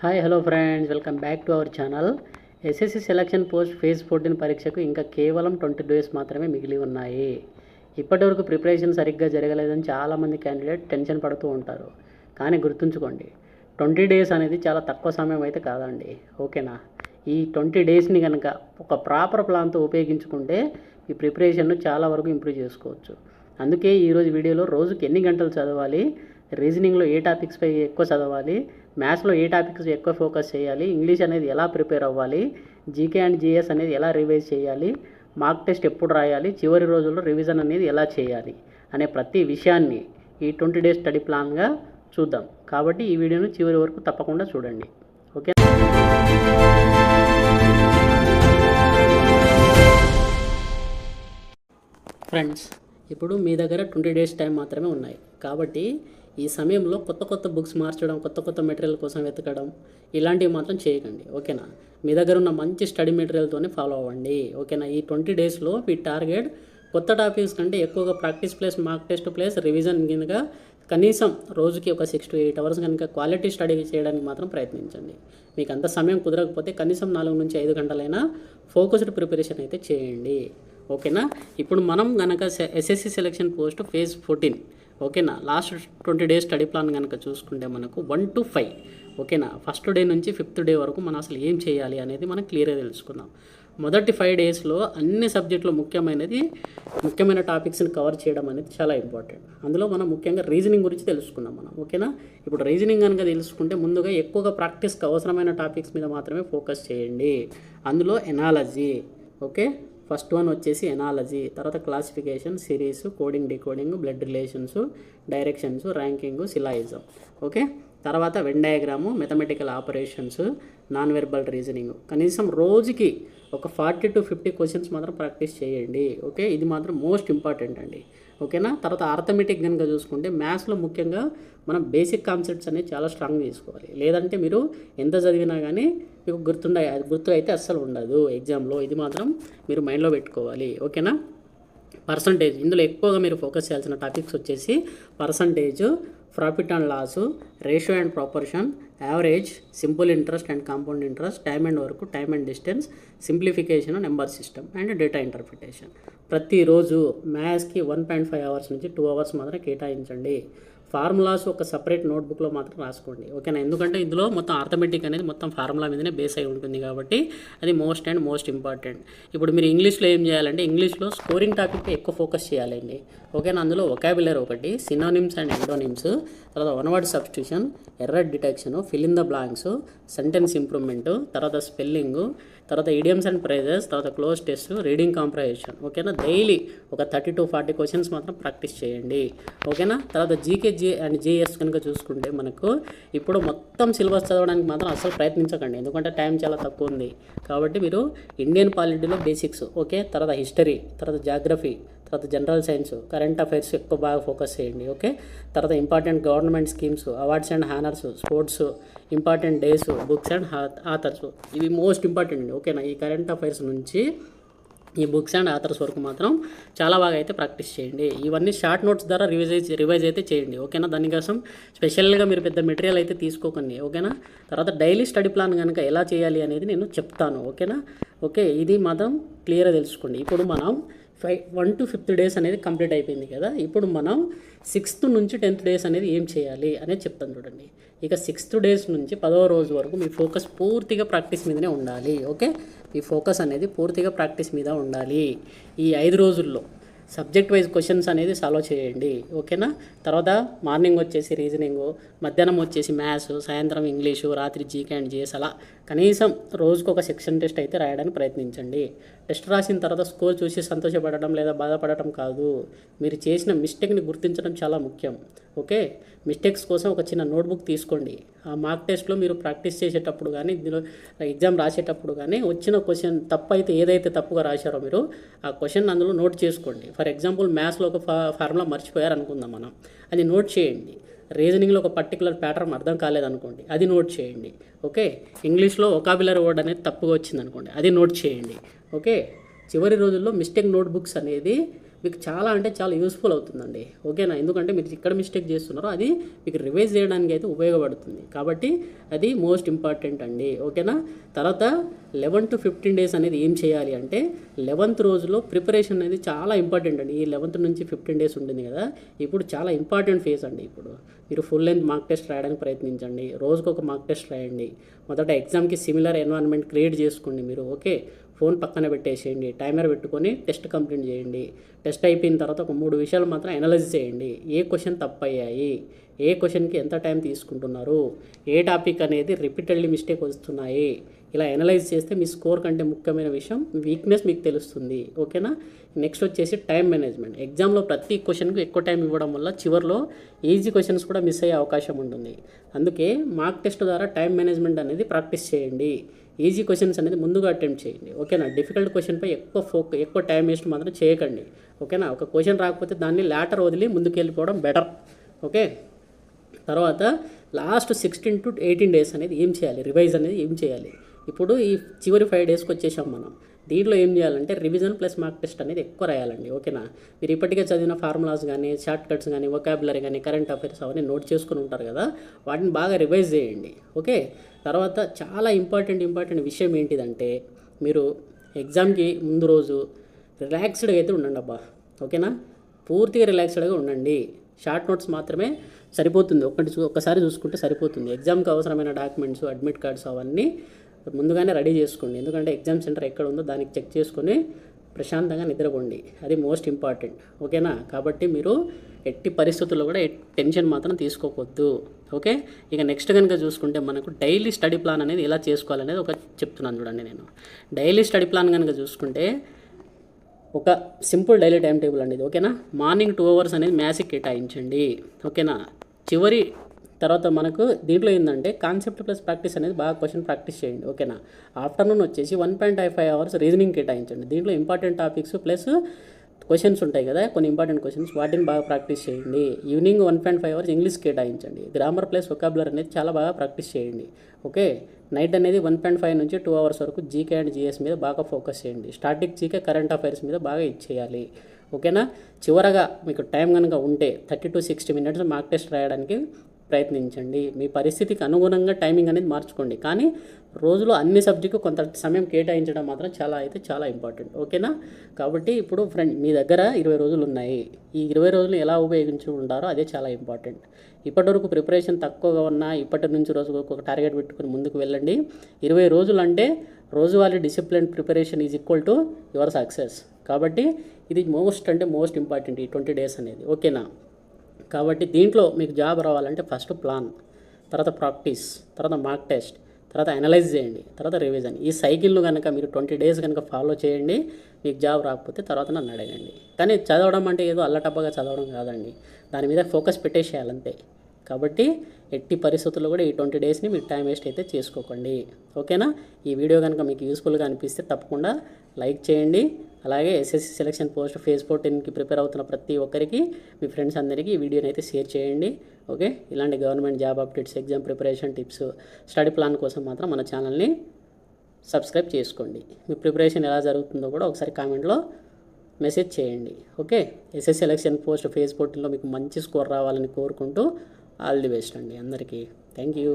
Hi hello friends, welcome back to our channel. SSC selection post phase 14 పరీక్షకు ఇంకా కేవలం 20 days మాత్రమే మిగిలి ఉన్నాయి. ఇప్పటివరకు ప్రిపరేషన్ సరిగ్గా జరగలేదని చాలామంది క్యాండిడేట్ టెన్షన్ పడుతూ ఉంటారు. కానీ గుర్తుంచుకోండి, 20 డేస్ అనేది చాలా తక్కువ సమయం అయితే కాదండి. ఓకేనా? ఈ 20 డేస్ని కనుక ఒక ప్రాపర్ ప్లాన్తో ఉపయోగించుకుంటే ఈ ప్రిపరేషన్ను చాలా వరకు ఇంప్రూవ్ చేసుకోవచ్చు. అందుకే ఈరోజు వీడియోలో రోజుకి ఎన్ని గంటలు చదవాలి, రీజనింగ్లో ఏ టాపిక్స్పై ఎక్కువ చదవాలి, మ్యాథ్స్లో ఏ టాపిక్స్ ఎక్కువ ఫోకస్ చేయాలి, ఇంగ్లీష్ అనేది ఎలా ప్రిపేర్ అవ్వాలి, జీకే అండ్ జీఎస్ అనేది ఎలా రివైజ్ చేయాలి, మార్క్ టెస్ట్ ఎప్పుడు రాయాలి, చివరి రోజుల్లో రివిజన్ అనేది ఎలా చేయాలి అనే ప్రతి విషయాన్ని ఈ 20 డేస్ స్టడీ ప్లాన్గా చూద్దాం. కాబట్టి ఈ వీడియోను చివరి వరకు తప్పకుండా చూడండి. ఓకే ఫ్రెండ్స్, ఇప్పుడు మీ దగ్గర 20 డేస్ టైం మాత్రమే ఉన్నాయి. కాబట్టి ఈ సమయంలో కొత్త బుక్స్ మార్చడం, కొత్త మెటీరియల్ కోసం వెతకడం ఇలాంటివి మాత్రం చేయకండి. ఓకేనా? మీ దగ్గర ఉన్న మంచి స్టడీ మెటీరియల్తోనే ఫాలో అవ్వండి. ఓకేనా? ఈ 20 డేస్లో మీ టార్గెట్ కొత్త టాపిక్స్ కంటే ఎక్కువగా practice plus mark test plus revision కింద కనీసం రోజుకి ఒక 6 to 8 అవర్స్ కనుక క్వాలిటీ స్టడీ చేయడానికి మాత్రం ప్రయత్నించండి. మీకు అంత సమయం కుదరకపోతే కనీసం 4 నుంచి 5 గంటలైనా ఫోకస్డ్ ప్రిపరేషన్ అయితే చేయండి. ఓకేనా? ఇప్పుడు మనం కనుక ఎస్ఎస్సి సెలక్షన్ పోస్ట్ ఫేజ్ 14, ఓకేనా, లాస్ట్ 20 డేస్ స్టడీ ప్లాన్ కనుక చూసుకుంటే మనకు 1 to 5, ఓకేనా, ఫస్ట్ డే నుంచి 5th డే వరకు మనం అసలు ఏం చేయాలి అనేది మనం క్లియర్గా తెలుసుకుందాం. మొదటి 5 డేస్లో అన్ని సబ్జెక్టులో ముఖ్యమైన టాపిక్స్ని కవర్ చేయడం అనేది చాలా ఇంపార్టెంట్. అందులో మనం ముఖ్యంగా రీజనింగ్ గురించి తెలుసుకుందాం మనం. ఓకేనా? ఇప్పుడు రీజనింగ్ కనుక తెలుసుకుంటే ముందుగా ఎక్కువగా ప్రాక్టీస్కి అవసరమైన టాపిక్స్ మీద మాత్రమే ఫోకస్ చేయండి. అందులో ఎనాలజీ, ఓకే, ఫస్ట్ వన్ వచ్చేసి ఎనాలజీ, తర్వాత classification, series, coding, decoding, blood relations, directions, ranking, syllogism, okay, తర్వాత Venn diagram, mathematical operations, non verbal reasoning. కనీసం రోజుకి ఒక 40 to 50 క్వశ్చన్స్ మాత్రం ప్రాక్టీస్ చేయండి. ఓకే, ఇది మాత్రం మోస్ట్ ఇంపార్టెంట్ అండి. ఓకేనా? తర్వాత అర్థమెటిక్ కనుక చూసుకుంటే మ్యాథ్స్లో ముఖ్యంగా మనం బేసిక్ కాన్సెప్ట్స్ అనేవి చాలా స్ట్రాంగ్ తీసుకోవాలి. లేదంటే మీరు ఎంత చదివినా కానీ మీకు గుర్తు అయితే అస్సలు ఉండదు ఎగ్జామ్లో. ఇది మాత్రం మీరు మైండ్లో పెట్టుకోవాలి. ఓకేనా? పర్సంటేజ్, ఇందులో ఎక్కువగా మీరు ఫోకస్ చేయాల్సిన టాపిక్స్ వచ్చేసి percentage, profit and loss, ratio and proportion, average, simple interest and compound interest, time and work, time and distance, simplification, number system and data interpretation. ప్రతిరోజు మ్యాథ్స్కి 1.5 అవర్స్ నుంచి 2 అవర్స్ మాత్రం కేటాయించండి. ఫార్ములాస్ ఒక సపరేట్ నోట్బుక్లో మాత్రం రాసుకోండి. ఓకేనా? ఎందుకంటే ఇందులో మొత్తం అర్థమెటిక్ అనేది మొత్తం ఫార్ములా మీదనే బేస్ అయి ఉంటుంది కాబట్టి అది మోస్ట్ ఇంపార్టెంట్. ఇప్పుడు మీరు ఇంగ్లీష్లో ఏం చేయాలంటే ఇంగ్లీష్లో స్కోరింగ్ టాపిక్ ఎక్కువ ఫోకస్ చేయాలండి. ఓకేనా? అందులో వొకాబులరీ ఒకటి, సినోనిమ్స్ అండ్ ఎండోనిమ్స్, తర్వాత one word substitution, error detection, fill in the blanks, sentence improvement, తర్వాత స్పెల్లింగ్, తర్వాత ఇడియమ్స్ అండ్ ప్రైజెస్, తర్వాత క్లోజ్ టెస్ట్, రీడింగ్ కాంప్రహెన్షన్. ఓకేనా? డైలీ ఒక 30 to 40 క్వశ్చన్స్ మాత్రం ప్రాక్టీస్ చేయండి. ఓకేనా? తర్వాత జీకే అండ్ జీఎస్ కనుక చూసుకుంటే మనకు ఇప్పుడు మొత్తం సిలబస్ చదవడానికి మాత్రం అసలు ప్రయత్నించకండి. ఎందుకంటే టైం చాలా తక్కువ ఉంది. కాబట్టి మీరు ఇండియన్ పాలిటీలో బేసిక్స్, ఓకే, తర్వాత హిస్టరీ, తర్వాత జాగ్రఫీ, తర్వాత జనరల్ సైన్స్, కరెంట్ అఫైర్స్ ఎక్కువ బాగా ఫోకస్ చేయండి. ఓకే, తర్వాత important government schemes, awards and honours, sports, important days, books and authors, ఇవి మోస్ట్ ఇంపార్టెంట్ అండి. ఓకేనా? ఈ కరెంట్ అఫైర్స్ నుంచి ఈ బుక్స్ అండ్ ఆథర్స్ వరకు మాత్రం చాలా బాగా అయితే ప్రాక్టీస్ చేయండి. ఇవన్నీ షార్ట్ నోట్స్ ద్వారా రివైజ్ అయితే చేయండి. ఓకేనా? దానికోసం స్పెషల్గా మీరు పెద్ద మెటీరియల్ అయితే తీసుకోకండి. ఓకేనా? తర్వాత డైలీ స్టడీ ప్లాన్ కనుక ఎలా చేయాలి అనేది నేను చెప్తాను. ఓకేనా? ఓకే, ఇది మాత్రం క్లియర్గా తెలుసుకోండి. ఇప్పుడు మనం 1 to 5th డేస్ అనేది కంప్లీట్ అయిపోయింది కదా. ఇప్పుడు మనం 6th నుంచి 10th డేస్ అనేది ఏం చేయాలి అనేది చెప్తాను చూడండి. ఇక 6th డేస్ నుంచి 10వ రోజు వరకు మీ ఫోకస్ పూర్తిగా ప్రాక్టీస్ మీదనే ఉండాలి. ఓకే, మీ ఫోకస్ అనేది పూర్తిగా ప్రాక్టీస్ మీద ఉండాలి. ఈ 5 రోజుల్లో సబ్జెక్ట్ వైజ్ క్వశ్చన్స్ అనేది సాల్వ్ చేయండి. ఓకేనా? తర్వాత మార్నింగ్ వచ్చేసి రీజనింగు, మధ్యాహ్నం వచ్చేసి మ్యాథ్స్, సాయంత్రం ఇంగ్లీషు, రాత్రి జీకే అండ్ జీఎస్, అలా కనీసం రోజుకు ఒక సెక్షన్ టెస్ట్ అయితే రాయడానికి ప్రయత్నించండి. టెస్ట్ రాసిన తర్వాత స్కోర్ చూసి సంతోషపడటం లేదా బాధపడటం కాదు, మీరు చేసిన మిస్టేక్ని గుర్తించడం చాలా ముఖ్యం. ఓకే, మిస్టేక్స్ కోసం ఒక చిన్న నోట్బుక్ తీసుకోండి. ఆ మార్క్ టెస్ట్లో మీరు ప్రాక్టీస్ చేసేటప్పుడు కానీ ఎగ్జామ్ రాసేటప్పుడు కానీ వచ్చిన క్వశ్చన్ తప్పు అయితే ఏదైతే తప్పుగా రాశారో మీరు ఆ క్వశ్చన్ అందులో నోట్ చేసుకోండి. ఫర్ ఎగ్జాంపుల్ మ్యాథ్స్లో ఒక ఫార్ములా మర్చిపోయారు అనుకుందాం మనం, అది నోట్ చేయండి. రీజనింగ్లో ఒక పర్టికులర్ ప్యాటర్న్ అర్థం కాలేదనుకోండి, అది నోట్ చేయండి. ఓకే, ఇంగ్లీష్లో వొకాబులరీ వర్డ్ అనేది తప్పుగా వచ్చింది అనుకోండి, అది నోట్ చేయండి. ఓకే, చివరి రోజుల్లో మిస్టేక్ నోట్బుక్స్ అనేది మీకు చాలా అంటే చాలా యూస్ఫుల్ అవుతుందండి. ఓకేనా? ఎందుకంటే మీరు ఇక్కడ మిస్టేక్ చేస్తున్నారో అది మీకు రివైజ్ చేయడానికి అయితే ఉపయోగపడుతుంది. కాబట్టి అది మోస్ట్ ఇంపార్టెంట్ అండి. ఓకేనా? తర్వాత 11 to 15 డేస్ అనేది ఏం చేయాలి అంటే 11th రోజులో ప్రిపరేషన్ అనేది చాలా ఇంపార్టెంట్ అండి. ఈ 11th నుంచి 15 డేస్ ఉంటుంది కదా, ఇప్పుడు చాలా ఇంపార్టెంట్ ఫేజ్ అండి. ఇప్పుడు మీరు ఫుల్ లెంత్ మార్క్ టెస్ట్ రాయడానికి ప్రయత్నించండి. రోజుకు ఒక మార్క్ టెస్ట్ రాయండి. మొదట ఎగ్జామ్కి సిమిలర్ ఎన్వైరన్మెంట్ క్రియేట్ చేసుకోండి మీరు. ఓకే, ఫోన్ పక్కన పెట్టేసేయండి, టైమర్ పెట్టుకొని టెస్ట్ కంప్లీట్ చేయండి. టెస్ట్ అయిపోయిన తర్వాత ఒక 3 విషయాలు మాత్రం అనలైజ్ చేయండి. ఏ క్వశ్చన్ తప్పయ్యాయి, ఏ క్వశ్చన్కి ఎంత టైం తీసుకుంటున్నారు, ఏ టాపిక్ అనేది రిపీటెడ్లీ మిస్టేక్ వస్తున్నాయి, ఇలా అనలైజ్ చేస్తే మీ స్కోర్ కంటే ముఖ్యమైన విషయం వీక్నెస్ మీకు తెలుస్తుంది. ఓకేనా? నెక్స్ట్ వచ్చేసి టైం మేనేజ్మెంట్. ఎగ్జామ్లో ప్రతి క్వశ్చన్కి ఎక్కువ టైం ఇవ్వడం వల్ల చివరిలో ఈజీ క్వశ్చన్స్ కూడా మిస్ అయ్యే అవకాశం ఉంటుంది. అందుకే మార్క్ టెస్ట్ ద్వారా టైం మేనేజ్మెంట్ అనేది ప్రాక్టీస్ చేయండి. ఈజీ క్వశ్చన్స్ అనేది ముందుగా అటెంప్ట్ చేయండి. ఓకేనా? డిఫికల్ట్ క్వశ్చన్పై ఎక్కువ టైం వేస్ట్ మాత్రం చేయకండి. ఓకేనా? ఒక క్వశ్చన్ రాకపోతే దాన్ని లాటర్ వదిలి ముందుకు వెళ్ళిపోవడం బెటర్. ఓకే, తర్వాత లాస్ట్ 16 to 18 డేస్ అనేది ఏం చేయాలి, రివైజ్ అనేది ఏం చేయాలి. ఇప్పుడు ఈ చివరి 5 డేస్కి వచ్చేసాం మనం. దీంట్లో ఏం చేయాలంటే రివిజన్ ప్లస్ మార్క్ టెస్ట్ అనేది ఎక్కువ రాయాలండి. ఓకేనా? మీరు ఇప్పటికే చదివిన ఫార్ములాస్ కానీ, షార్ట్ కట్స్ కానీ, వొకాబులరీ కానీ, కరెంట్ అఫైర్స్ అవన్నీ నోట్ చేసుకుని ఉంటారు కదా, వాటిని బాగా రివైజ్ చేయండి. ఓకే, తర్వాత చాలా ఇంపార్టెంట్ విషయం ఏంటిదంటే మీరు ఎగ్జామ్కి ముందు రోజు రిలాక్స్డ్గా అయితే ఉండండి అబ్బా. ఓకేనా? పూర్తిగా రిలాక్స్డ్గా ఉండండి. షార్ట్ నోట్స్ మాత్రమే సరిపోతుంది. ఒక్కసారి చూసుకుంటే సరిపోతుంది. ఎగ్జామ్కి అవసరమైన డాక్యుమెంట్స్, అడ్మిట్ కార్డ్స్ అవన్నీ ముందుగానే రెడీ చేసుకోండి. ఎందుకంటే ఎగ్జామ్ సెంటర్ ఎక్కడ ఉందో దానికి చెక్ చేసుకొని ప్రశాంతంగా నిద్రపోండి. అది మోస్ట్ ఇంపార్టెంట్. ఓకేనా? కాబట్టి మీరు ఎట్టి పరిస్థితుల్లో కూడా టెన్షన్ మాత్రం తీసుకోవద్దు. ఓకే, ఇక నెక్స్ట్ కనుక చూసుకుంటే మనకు డైలీ స్టడీ ప్లాన్ అనేది ఎలా చేసుకోవాలనేది ఒక చెప్తున్నాను చూడండి. నేను డైలీ స్టడీ ప్లాన్ కనుక చూసుకుంటే ఒక సింపుల్ డైలీ టైం టేబుల్ అండి ఇది. ఓకేనా? మార్నింగ్ 2 hours అనేది మ్యాథ్స్కి కేటాయించండి. ఓకేనా? చివరి తర్వాత మనకు దీంట్లో ఏంటంటే కాన్సెప్ట్ ప్లస్ ప్రాక్టీస్ అనేది బాగా క్వశ్చన్ ప్రాక్టీస్ చేయండి. ఓకేనా? ఆఫ్టర్నూన్ వచ్చేసి 1.5 hours రీజనింగ్ కేటాయించండి. దీంట్లో ఇంపార్టెంట్ టాపిక్స్ ప్లస్ క్వశ్చన్స్ ఉంటాయి కదా, కొన్ని ఇంపార్టెంట్ క్వశ్చన్స్, వాటిని బాగా ప్రాక్టీస్ చేయండి. ఈవినింగ్ 1.5 hours ఇంగ్లీష్ కేటాయించండి. గ్రామర్ ప్లస్ వొకాబులరీ అనేది చాలా బాగా ప్రాక్టీస్ చేయండి. ఓకే, నైట్ అనేది 1.5 నుంచి 2 hours వరకు జీకే అండ్ జీఎస్ మీద బాగా ఫోకస్ చేయండి. స్టాటిక్ జీకే, కరెంట్ అఫైర్స్ మీద బాగా ఇచ్చేయాలి. ఓకేనా? చివరగా మీకు టైం కనుక ఉంటే 30 to 60 minutes మార్క్ టెస్ట్ రాయడానికి ప్రయత్నించండి. మీ పరిస్థితికి అనుగుణంగా టైమింగ్ అనేది మార్చుకోండి. కానీ రోజులో అన్ని సబ్జెక్టు కొంత సమయం కేటాయించడం మాత్రం చాలా ఇంపార్టెంట్. ఓకేనా? కాబట్టి ఇప్పుడు మీ దగ్గర 20 రోజులు ఉన్నాయి. ఈ 20 రోజులు ఎలా ఉపయోగించుకుంటారో అదే చాలా ఇంపార్టెంట్. ఇప్పటివరకు ప్రిపరేషన్ తక్కువగా ఉన్నా ఇప్పటి నుంచి రోజుకు ఒక టార్గెట్ పెట్టుకుని ముందుకు వెళ్ళండి. 20 రోజులు అంటే రోజువారీ discipline preparation is equal to your success. కాబట్టి ఇది మోస్ట్ ఇంపార్టెంట్ ఈ 20 days అనేది. ఓకేనా? కాబట్టి దీంట్లో మీకు జాబ్ రావాలంటే ఫస్ట్ ప్లాన్, తర్వాత ప్రాక్టీస్, తర్వాత మార్క్ టెస్ట్, తర్వాత అనలైజ్ చేయండి, తర్వాత రివిజన్. ఈ సైకిల్ను కనుక మీరు 20 days కనుక ఫాలో చేయండి, మీకు జాబ్ రాకపోతే తర్వాత నన్ను అడగండి. కానీ చదవడం అంటే ఏదో అల్లటప్పగా చదవడం కాదండి, దాని మీద ఫోకస్ పెట్టేసేయాలంతే. కాబట్టి ఎట్టి పరిస్థితుల్లో కూడా ఈ 20 daysని మీరు టైం వేస్ట్ అయితే చేసుకోకండి. ఓకేనా? ఈ వీడియో కనుక మీకు యూస్ఫుల్గా అనిపిస్తే తప్పకుండా లైక్ చేయండి. అలాగే ఎస్ఎస్సి సెలక్షన్ పోస్ట్ ఫేజ్ 14కి ప్రిపేర్ అవుతున్న ప్రతి ఒక్కరికి, మీ ఫ్రెండ్స్ అందరికీ ఈ వీడియోని అయితే షేర్ చేయండి. ఓకే, ఇలాంటి government job updates, exam preparation tips, study plan కోసం మాత్రం మన ఛానల్ని సబ్స్క్రైబ్ చేసుకోండి. మీ ప్రిపరేషన్ ఎలా జరుగుతుందో కూడా ఒకసారి కామెంట్లో మెసేజ్ చేయండి. Okay, SSC selection post phase 14లో మీకు మంచి స్కోర్ రావాలని కోరుకుంటూ ఆల్ ది బెస్ట్ అండి అందరికీ. Thank you.